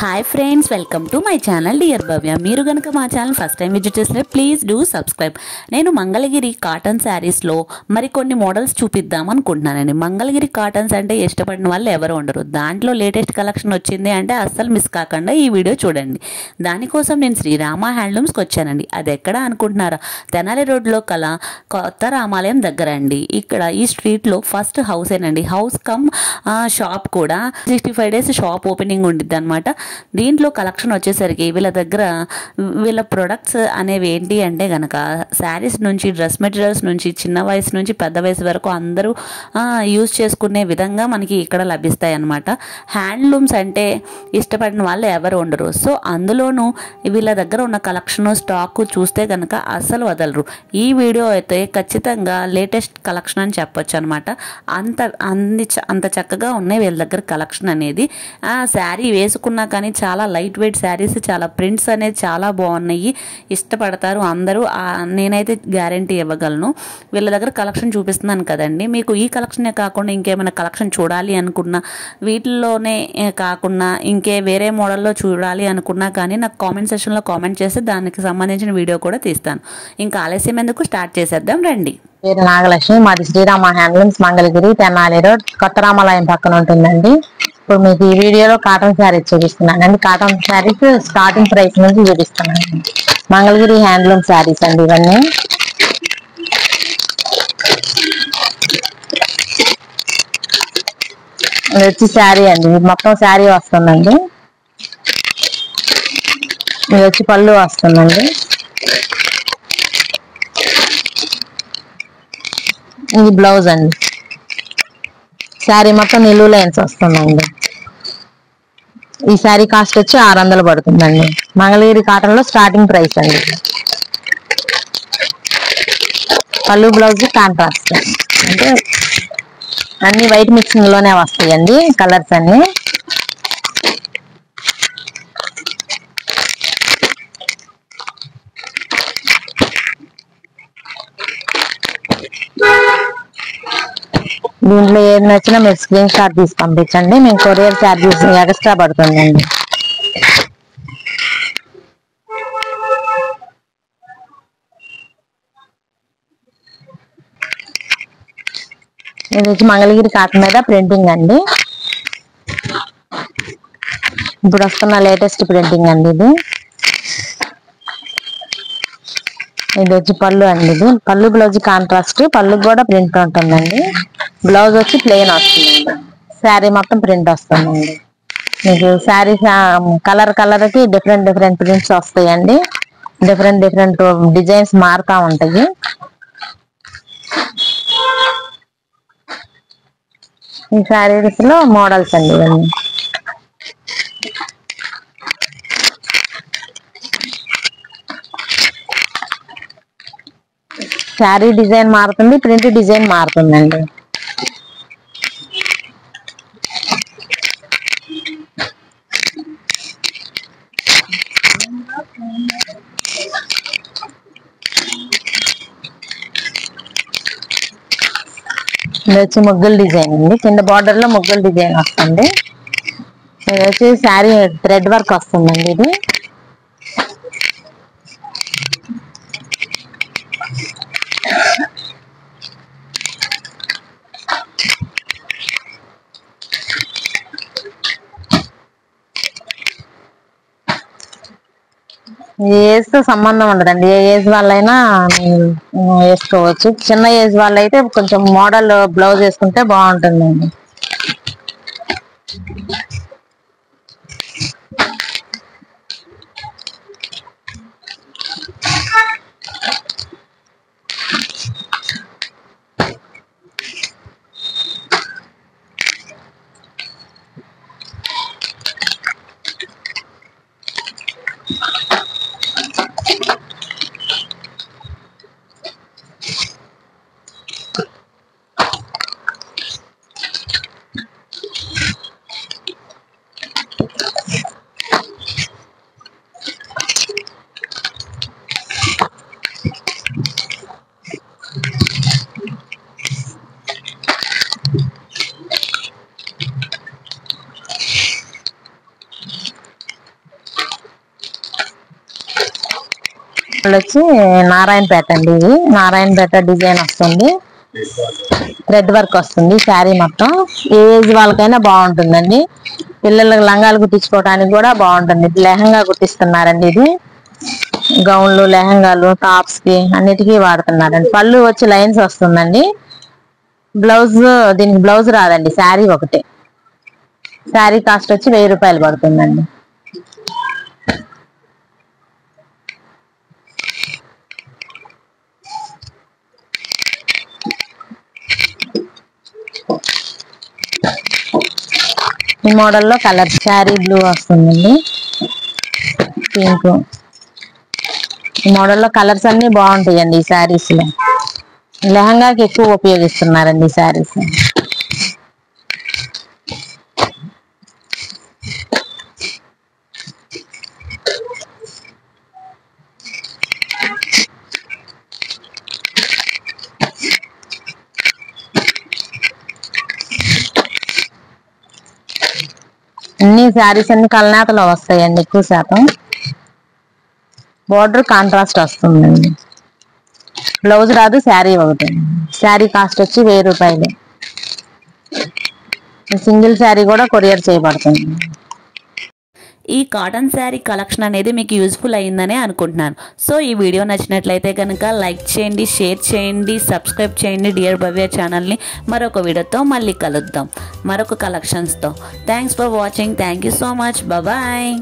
Hi friends, welcome to my channel dear Bhavya. మీరు కనుక మా ఛానల్ ఫస్ట్ టైం విజిట్ చేస్తే ప్లీజ్ డూ సబ్స్క్రైబ్. నేను మంగళగిరి కాటన్ శారీస్లో మరికొన్ని మోడల్స్ చూపిద్దాం అనుకుంటున్నానండి. మంగళగిరి కాటన్స్ అంటే ఇష్టపడిన వాళ్ళు ఎవరు ఉండరు. దాంట్లో లేటెస్ట్ కలెక్షన్ వచ్చింది అంటే అస్సలు మిస్ కాకుండా ఈ వీడియో చూడండి. దానికోసం నేను శ్రీరామ హ్యాండ్లూమ్స్కి వచ్చానండి. అది ఎక్కడ అనుకుంటున్నారా? తెనాలి రోడ్లో కల కొత్త రామాలయం దగ్గర అండి. ఇక్కడ ఈ స్ట్రీట్లో ఫస్ట్ హౌసేనండి. హౌస్ కమ్ షాప్ కూడా 65 days షాప్ ఓపెనింగ్ ఉండిద్ది అనమాట. దీంట్లో కలెక్షన్ వచ్చేసరికి వీళ్ళ దగ్గర వీళ్ళ ప్రొడక్ట్స్ అనేవి ఏంటి అంటే కనుక శారీస్ నుంచి డ్రెస్ మెటీరియల్స్ నుంచి చిన్న వయసు నుంచి పెద్ద వయసు వరకు అందరూ యూజ్ చేసుకునే విధంగా మనకి ఇక్కడ లభిస్తాయి అన్నమాట. హ్యాండ్లూమ్స్ అంటే ఇష్టపడిన వాళ్ళు ఎవరు ఉండరు. సో అందులోనూ వీళ్ళ దగ్గర ఉన్న కలెక్షన్ స్టాక్ చూస్తే కనుక అస్సలు వదలరు. ఈ వీడియో అయితే ఖచ్చితంగా లేటెస్ట్ కలెక్షన్ అని చెప్పొచ్చు అనమాట. అంత చక్కగా ఉన్నాయి వీళ్ళ దగ్గర కలెక్షన్ అనేది. శారీ వేసుకున్నా కానీ చాలా లైట్ వెయిట్ శారీస్, చాలా ప్రింట్స్ అనేది చాలా బాగున్నాయి, ఇష్టపడతారు అందరూ. నేనైతే గ్యారంటీ ఇవ్వగలను. వీళ్ళ దగ్గర కలెక్షన్ చూపిస్తున్నాను కదండి. మీకు ఈ కలెక్షనే కాకుండా ఇంకేమైనా కలెక్షన్ చూడాలి అనుకున్నా, వీటిల్లోనే కాకుండా ఇంకే వేరే మోడల్లో చూడాలి అనుకున్నా కానీ నాకు కామెంట్ సెక్షన్లో కామెంట్ చేస్తే దానికి సంబంధించిన వీడియో కూడా తీస్తాను. ఇంకా ఆలస్యం ఎందుకు, స్టార్ట్ చేసేద్దాం రండి. పేరు నాగలక్ష్మి, మాది శ్రీరామ హ్యాండ్లూమ్స్, మంగళగిరి, తెనాలి రోడ్, కొత్త రామాలయం పక్కన ఉంటుందండి. ఇప్పుడు మీకు ఈ వీడియోలో కాటన్ శారీస్ చూపిస్తున్నాను అండి. కాటన్ శారీస్ స్టార్టింగ్ ప్రైస్ నుంచి చూపిస్తున్నాను. మంగళగిరి హ్యాండ్లూమ్ శారీస్ అండి ఇవన్నీ. ఇది వచ్చి శారీ అండి, ఇది మొత్తం శారీ వస్తుందండి. ఇది వచ్చి పళ్ళు వస్తుందండి. ఇది బ్లౌజ్ అండి. శారీ మొత్తం నిలువు లైన్స్ వస్తుందండి. ఈ శారీ కాస్ట్ వచ్చి 600 పడుతుందండి. మంగళగిరి కాటన్ లో స్టార్టింగ్ ప్రైస్ అండి. పళ్ళు బ్లౌజ్ కాంట్రాస్ట్ అంటే అన్ని వైట్ మిక్సింగ్ లోనే వస్తాయండి కలర్స్ అన్ని. దీంట్లో ఏది నచ్చినా మీరు స్క్రీన్ షాట్ తీసి పంపించండి. మేము కొరియర్ ఛార్జెస్ ఎక్స్ట్రా పడుతుందండి. ఇది వచ్చి మంగళగిరి కాటన్ మీద ప్రింటింగ్ అండి. ఇప్పుడు వస్తున్న లేటెస్ట్ ప్రింటింగ్ అండి ఇది. ఇది వచ్చి పళ్ళు అండి. ఇది పళ్ళు బ్లౌజ్ కాంట్రాస్ట్, పళ్ళు కూడా ప్రింట్ ఉంటుందండి. బ్లౌజ్ వచ్చి ప్లెయిన్ వస్తుందండి. శారీ మొత్తం ప్రింట్ వస్తుందండి. మీకు శారీ కలర్ కి డిఫరెంట్ ప్రింట్స్ వస్తాయండి. డిఫరెంట్ డిజైన్స్ మారుతా ఉంటాయి. ఈ శారీస్ లో మోడల్స్ అండి ఇవన్నీ. శారీ డిజైన్ మారుతుంది, ప్రింట్ డిజైన్ మారుతుందండి. ఇది వచ్చి ముగ్గులు డిజైన్ అండి. కింద బార్డర్ లో ముగ్గులు డిజైన్ వస్తుంది. ఇది వచ్చి శారీ థ్రెడ్ వర్క్ వస్తుందండి. ఇది ఏజ్ తో సంబంధం ఉండదండి. ఏ ఏజ్ వాళ్ళైనా వేసుకోవచ్చు. చిన్న ఏజ్ వాళ్ళైతే కొంచెం మోడల్ బ్లౌజ్ వేసుకుంటే బాగుంటుందండి. వచ్చి నారాయణపేట అండి. ఇది నారాయణపేట డిజైన్ వస్తుంది, థ్రెడ్ వర్క్ వస్తుంది శారీ మొత్తం. ఏజ్ వాళ్ళకైనా బాగుంటుందండి. పిల్లలకు లంగాలు కుట్టించుకోవడానికి కూడా బాగుంటుంది. లెహంగా కుట్టిస్తున్నారండి. ఇది గౌన్లు, లెహంగాలు, టాప్స్ కి అన్నిటికీ వాడుతున్నారండి. పళ్ళు వచ్చి లైన్స్ వస్తుందండి. బ్లౌజ్ దీనికి బ్లౌజ్ రాదండి, శారీ ఒకటే. శారీ కాస్ట్ వచ్చి 1000 రూపాయలు పడుతుందండి. ఈ మోడల్లో కలర్ శారీ బ్లూ వస్తుందండి, పింక్. ఈ మోడల్లో కలర్స్ అన్ని బాగుంటాయండి. ఈ శారీస్ లో లెహంగాకి ఎక్కువ ఉపయోగిస్తున్నారండి ఈ శారీస్. అన్ని శారీస్ అన్ని కలనేతలో వస్తాయండి ఎక్కువ శాతం. బోర్డర్ కాంట్రాస్ట్ వస్తుందండి. బ్లౌజ్ రాదు, శారీ ఒకటి. శారీ కాస్ట్ వచ్చి 1000 రూపాయలు. సింగిల్ శారీ కూడా కొరియర్ చేయబడుతుంది. ఈ కాటన్ శారీ కలెక్షన్ అనేది మీకు యూజ్ఫుల్ అయ్యిందనే అనుకుంటున్నాను. సో ఈ వీడియో నచ్చినట్లయితే కనుక లైక్ చేయండి, షేర్ చేయండి, సబ్స్క్రైబ్ చేయండి డియర్ భవ్య ఛానల్ని. మరొక వీడియోతో మళ్ళీ కలుద్దాం, మరొక కలెక్షన్స్తో. Thanks for watching. Thank you so much. Bye.